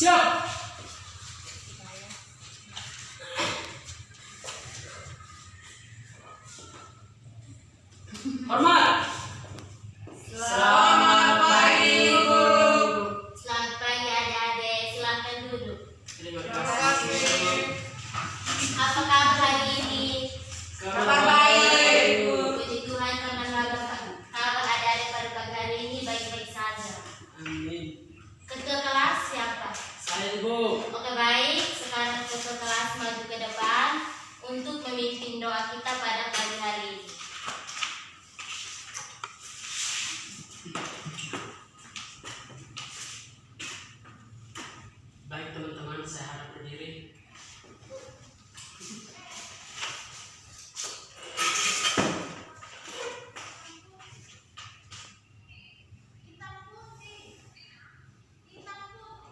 Siap. Hormat. Selamat pagi, Ibu. Selamat pagi adik-adik, silakan duduk. Terima kasih. Apa kabar hari ini? Kabar baik, Ibu. Puji Tuhan karena kabar adik-adik pada pagi hari ini baik-baik saja. Amin. Ketua kelas siapa? Saya Ibu. Oke baik, sekarang ketua kelas maju ke depan untuk memimpin doa kita pada pagi hari ini. Baik teman-teman, saya harap berdiri.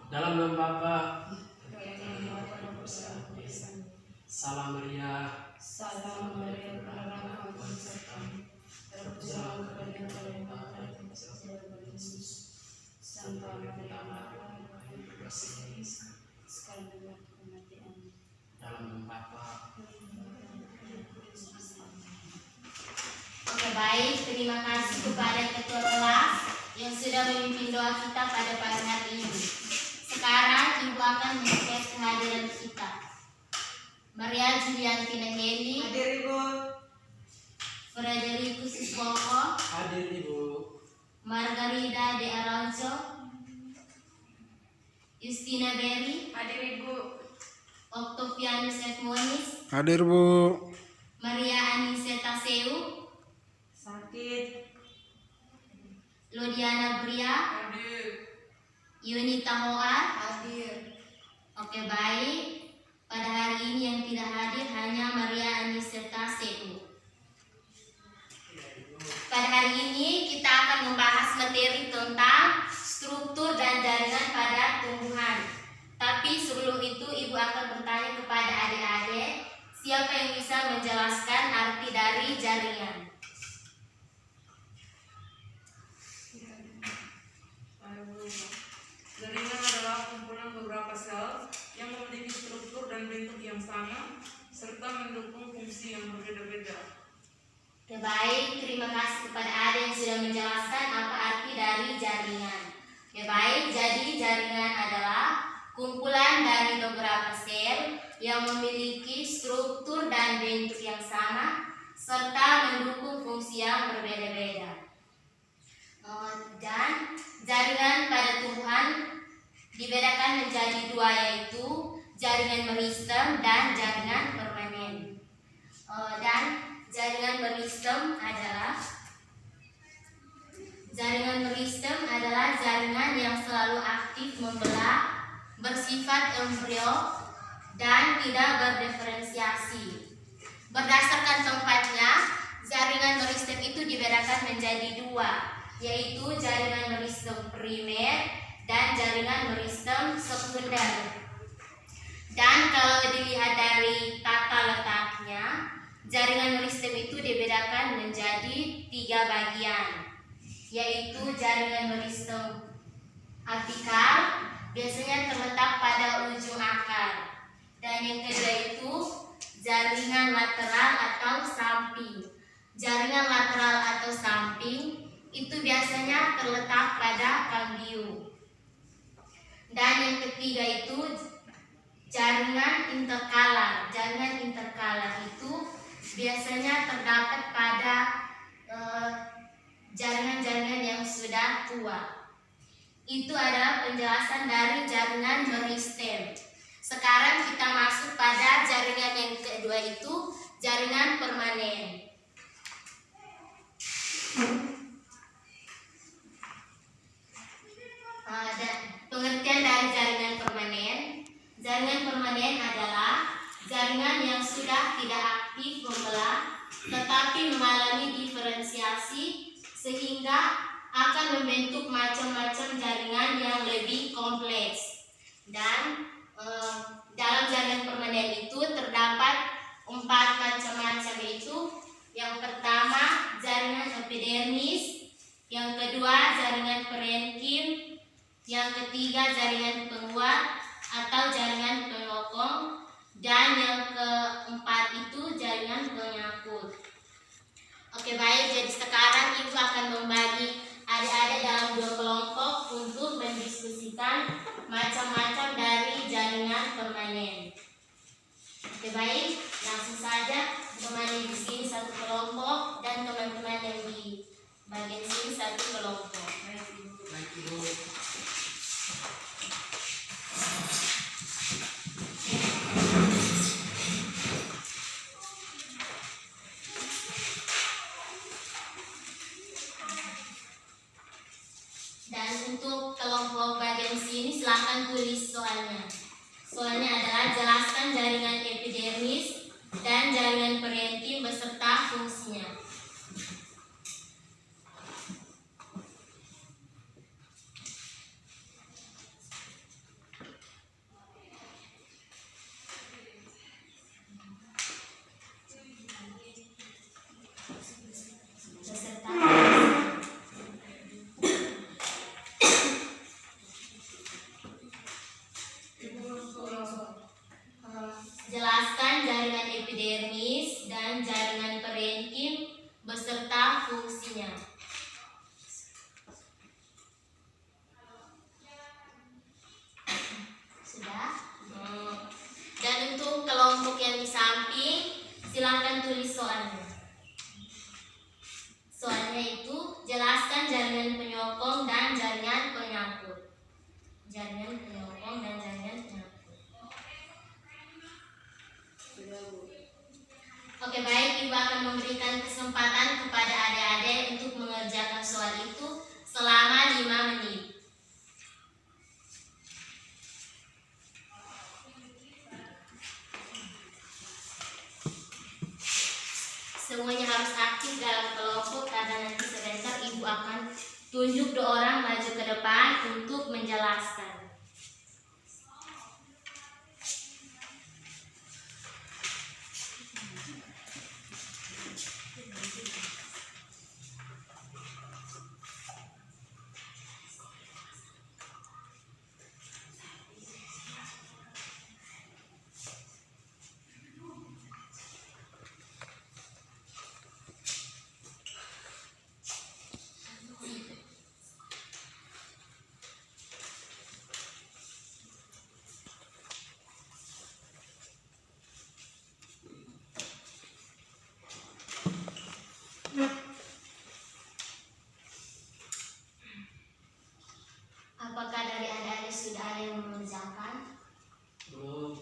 Dalam nama Bapa, Salam Maria, Salam Maria, Tuhan sertamu, terpujilah kepada Tuhan Bapa dan Yesus, Santa Maria, Maria berkasih, sekarang dan waktu kematian. dalam nama Bapa. Oke baik, terima kasih kepada ketua kelas yang sudah memimpin doa kita pada pagi hari ini. Sekarang Ibu akan mengecek kehadiran kita. Maria Juliantina Heli, Hadir, Ibu. Frederikus Isboko, Hadir Ibu. Margarida de Araujo, Justina Berry, Hadir, Ibu. Octavianus F. Monis, Hadir Bu. Maria Aniseta Seu, Sakit. Lodiana Bria, Hadir. Yunita Hoar. Hadir. Oke baik, pada hari ini yang tidak hadir hanya Maria Aniseta Seu. Pada hari ini kita akan membahas materi tentang struktur dan jaringan pada tumbuhan. Tapi sebelum itu Ibu akan bertanya kepada adik-adik, siapa yang bisa menjelaskan arti dari jaringan? Jaringan adalah kumpulan beberapa sel yang memiliki struktur dan bentuk yang sama serta mendukung fungsi yang berbeda-beda. Oke baik, terima kasih kepada adik yang sudah menjelaskan apa arti dari jaringan. Oke baik, jadi jaringan adalah kumpulan dari beberapa sel yang memiliki struktur dan bentuk yang sama serta mendukung fungsi yang berbeda-beda. Dan jaringan pada tumbuhan dibedakan menjadi dua, yaitu jaringan meristem dan jaringan permanen. Dan jaringan meristem adalah jaringan yang selalu aktif membelah, bersifat embrio dan tidak berdiferensiasi. Berdasarkan tempatnya, jaringan meristem itu dibedakan menjadi dua, yaitu jaringan meristem primer dan jaringan meristem sekunder. Dan kalau dilihat dari tata letaknya, jaringan meristem itu dibedakan menjadi tiga bagian, yaitu jaringan meristem apikal, biasanya terletak pada ujung akar. Dan yang kedua itu jaringan lateral atau samping. Jaringan lateral atau samping itu biasanya terletak pada kambium. Dan yang ketiga itu jaringan interkalar. Jaringan interkalar itu biasanya terdapat pada jaringan-jaringan yang sudah tua. Itu adalah penjelasan dari jaringan meristem. Sekarang kita masuk pada jaringan yang kedua, itu jaringan permanen. Pengertian dari jaringan permanen. Jaringan permanen adalah jaringan yang sudah tidak aktif membelah tetapi mengalami diferensiasi sehingga akan membentuk macam-macam jaringan yang lebih kompleks. Dan dalam jaringan permanen itu terdapat 4 macam-macam, yaitu yang pertama jaringan epidermis, yang kedua jaringan parenkim, yang ketiga jaringan penguat, atau jaringan penyokong, dan yang keempat itu jaringan penyangkut. Oke, baik, jadi sekarang Ibu akan membagi adik-adik dalam 2 kelompok untuk mendiskusikan macam-macam dari jaringan permanen. Oke, baik, langsung saja teman di sini satu kelompok dan teman-teman yang di bagian sini satu kelompok. Baik Ibu. Dan untuk kelompok bagian sini silakan tulis soalnya. Soalnya adalah jelaskan jaringan epidermis dan jaringan parenkim beserta fungsinya. Beserta jelaskan jaringan epidermis dan jaringan parenkim beserta fungsinya. Sudah? Dan untuk kelompok yang di samping, silakan tulis soalnya. Soalnya itu jelaskan jaringan penyokong dan jaringan penyangkut. Jaringan penyokong dan jaringan penyangkut. Oke, baik, Ibu akan memberikan kesempatan kepada adik-adik untuk mengerjakan soal itu selama 5 menit. Semuanya harus aktif dalam kelompok karena nanti sebentar Ibu akan tunjuk 2 orang maju ke depan untuk menjelaskan. Apakah dari adik-adik sudah ada yang mengerjakan? Belum.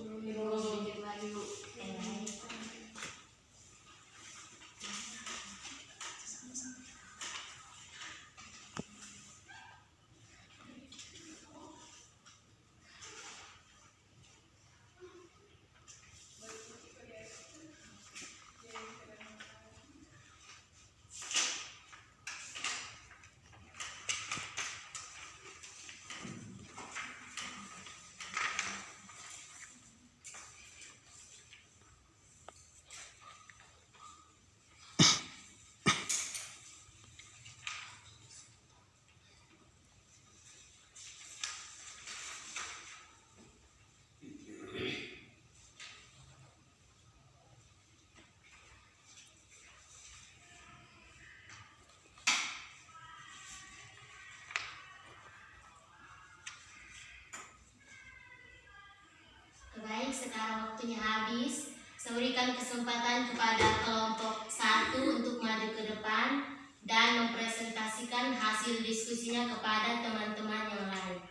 Baik, sekarang waktunya habis. Saya berikan kesempatan kepada kelompok 1 untuk maju ke depan dan mempresentasikan hasil diskusinya kepada teman-teman yang lain.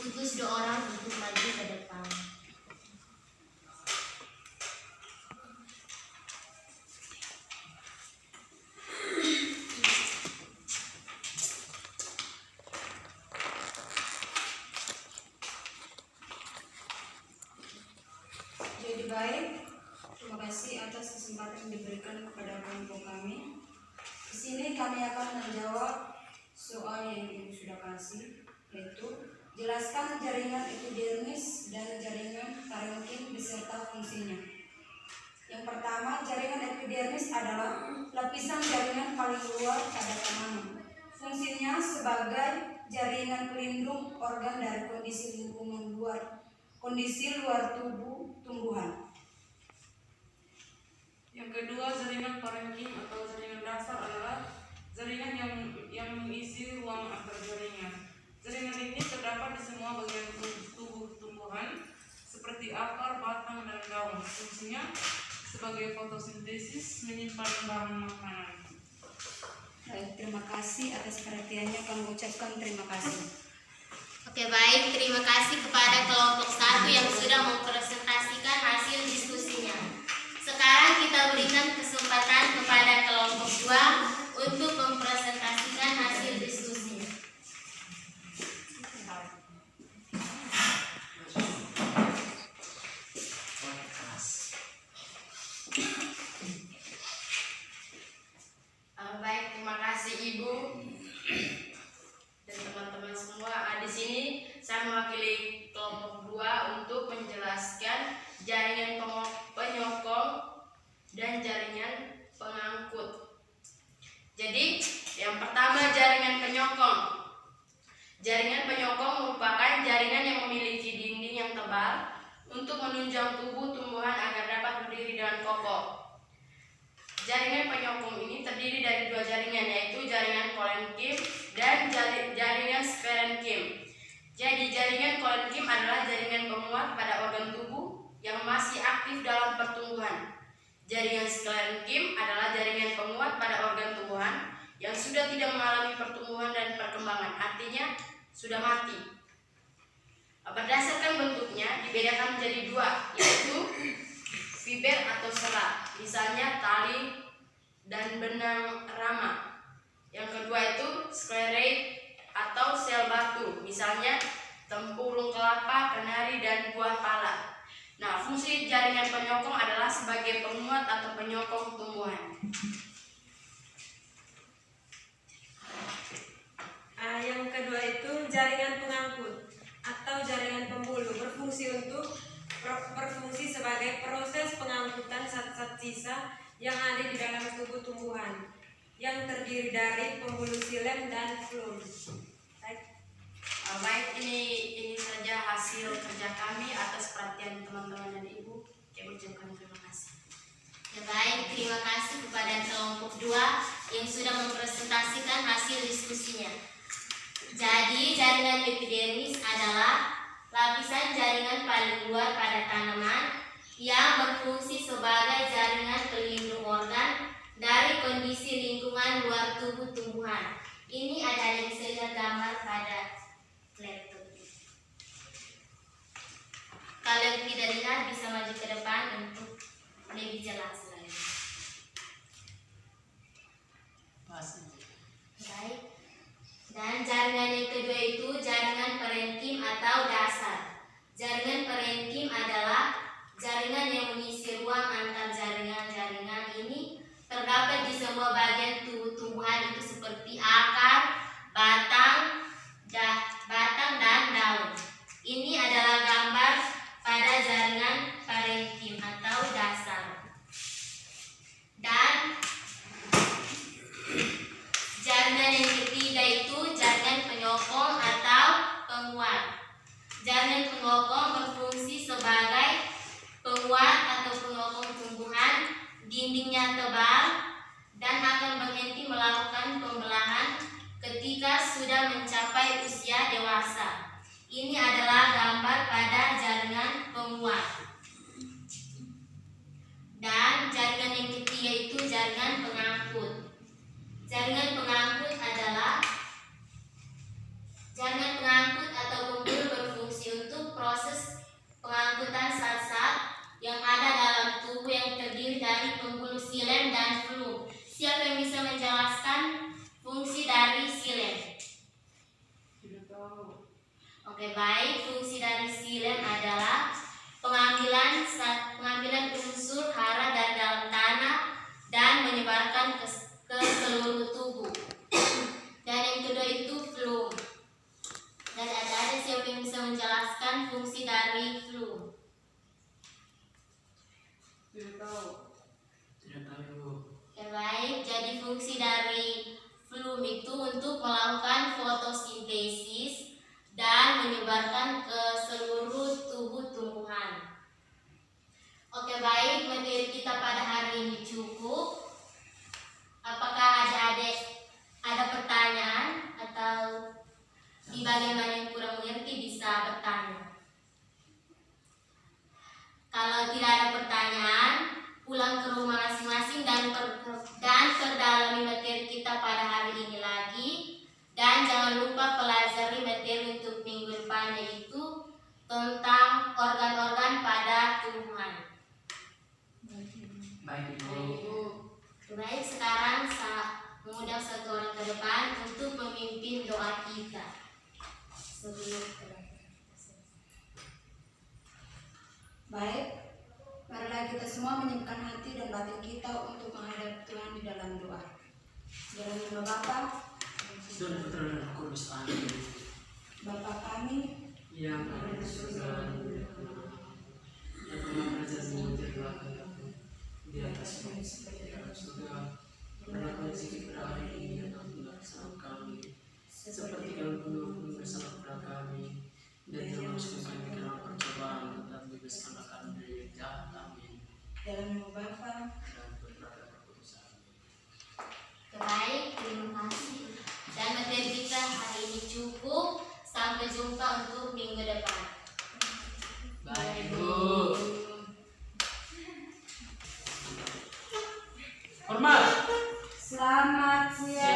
Utus 2 orang untuk maju ke depan. Jadi baik, terima kasih atas kesempatan yang diberikan kepada kelompok kami. Di sini kami akan menjawab soal yang Ibu sudah kasih, yaitu jelaskan jaringan epidermis dan jaringan parenkim beserta fungsinya. Yang pertama, jaringan epidermis adalah lapisan jaringan paling luar pada tanaman. Fungsinya sebagai jaringan pelindung organ dari kondisi lingkungan luar tubuh tumbuhan. Yang kedua, jaringan parenkim atau jaringan dasar adalah jaringan yang mengisi ruang antar jaringan. Jaringan ini terdapat di semua bagian tubuh tumbuhan seperti akar, batang, dan daun. Fungsinya sebagai fotosintesis, menyimpan bahan makanan. Baik, terima kasih atas perhatiannya. Kami ucapkan terima kasih. Oke, baik, terima kasih kepada kelompok 1 yang sudah mempresentasikan hasil diskusinya. Sekarang kita berikan kesempatan kepada kelompok 2 untuk mempresentasikan hasil diskusinya. Baik, terima kasih Ibu dan teman-teman semua. Di sini saya mewakili kelompok 2 untuk menjelaskan jaringan penyokong dan jaringan pengangkut. Jadi, yang pertama jaringan penyokong. Jaringan penyokong merupakan jaringan yang memiliki dinding yang tebal untuk menunjang tubuh tumbuhan agar dapat berdiri dengan kokoh. Jaringan penyokong ini terdiri dari 2 jaringan, yaitu jaringan kolenkim dan jaringan sparenkim. Jadi jaringan kolenkim adalah jaringan penguat pada organ tubuh yang masih aktif dalam pertumbuhan. Jaringan sklerenkim adalah jaringan penguat pada organ tumbuhan yang sudah tidak mengalami pertumbuhan dan perkembangan, artinya sudah mati. Berdasarkan bentuknya dibedakan menjadi 2, yaitu fiber atau serat, misalnya tali dan benang rama. Yang kedua itu sklerate atau sel batu, misalnya tempurung kelapa, kenari, dan buah pala. Nah, fungsi jaringan penyokong adalah sebagai penguat atau penyokong tumbuhan. Yang kedua itu jaringan pengangkut atau jaringan pembuluh, berfungsi sebagai proses pengangkutan zat-zat sisa yang ada di dalam tubuh tumbuhan yang terdiri dari pembuluh xilem dan flum. Baik, ini saja hasil kerja kami. Atas perhatian teman-teman dan Ibu, kami ucapkan terima kasih. Ya, baik, terima kasih kepada kelompok 2 yang sudah mempresentasikan hasil diskusinya. Jadi, jaringan epidermis adalah lapisan jaringan paling luar pada tanaman yang berfungsi sebagai jaringan pelindung organ dari kondisi lingkungan luar tubuh tumbuhan. Ini ada bisa lihat gambar pada laptop. Kalau tidak lihat bisa maju ke depan untuk lebih jelas lagi. Baik. Dan jaringan yang kedua itu jaringan parenkim atau dasar. Jaringan parenkim adalah jaringan yang mengisi ruang antar jaringan-jaringan. Ini terdapat di semua bagian tubuh tumbuhan itu seperti akar, batang, dan daun. Ini adalah gambar pada jaringan parenkim atau dasar. Dan jaringan yang ketiga itu jaringan penyokong atau penguat. Jaringan penyokong berfungsi sebagai penguat atau penyokong tumbuhan, dindingnya tebal dan akan berhenti melakukan pembelahan ketika sudah mencapai usia dewasa. Ini adalah gambar pada jaringan penguat. Dan jaringan yang ketiga itu jaringan pengangkut. Jaringan pengangkut atau pembuluh berfungsi untuk proses pengangkutan zat-zat yang ada dalam tubuh yang terdiri dari pembuluh xilem dan flum. Siapa yang bisa menjelaskan fungsi dari xilem? Oke, baik. Fungsi dari xilem adalah pengambilan unsur hara dari dalam tanah dan menyebarkan ke seluruh tubuh. Dan yang kedua itu flum. Dan ada siapa yang bisa menjelaskan fungsi dari flum? Tidak tahu. Ya, baik. Jadi fungsi dari flum sebelum itu untuk melakukan fotosintesis dan menyebarkan ke seluruh tubuh tumbuhan. Oke, baik, materi kita pada hari ini cukup. Apakah adik-adik ada pertanyaan atau di bagian mana yang kurang mengerti bisa bertanya? Kalau tidak ada pertanyaan, pulang ke rumah masing-masing dan perdalami materi kita pada hari ini lagi. Dan jangan lupa pelajari materi untuk minggu depan, yaitu tentang organ-organ pada tumbuhan. Baik Ibu. Baik, sekarang mengundang satu orang ke depan untuk memimpin doa kita. Baik, marilah kita semua menyiapkan hati dan batin kita untuk menghadap Tuhan di dalam doa. Dalam nama Bapa Dan Putra dan Roh Kudus. Amin. Bapa kami Yang ada di surga, yang telah berjanji jadilah kehendakmu di atas bumi seperti di dalam surga. Berikanlah rezeki pada hari ini dan ampunilah kesalahan kami, seperti kami pun bersalah kepada kami. Dan jangan masukkan kami ke dalam percobaan, tetapi bebaskanlah kami dari yang jahat. Amin. dalam nama Bapa Dan Putra dan Roh Kudus. Amin. Baik, terima kasih. Dan materi kita hari ini cukup. Sampai jumpa untuk minggu depan. Baik Ibu. Hormat. Selamat siang.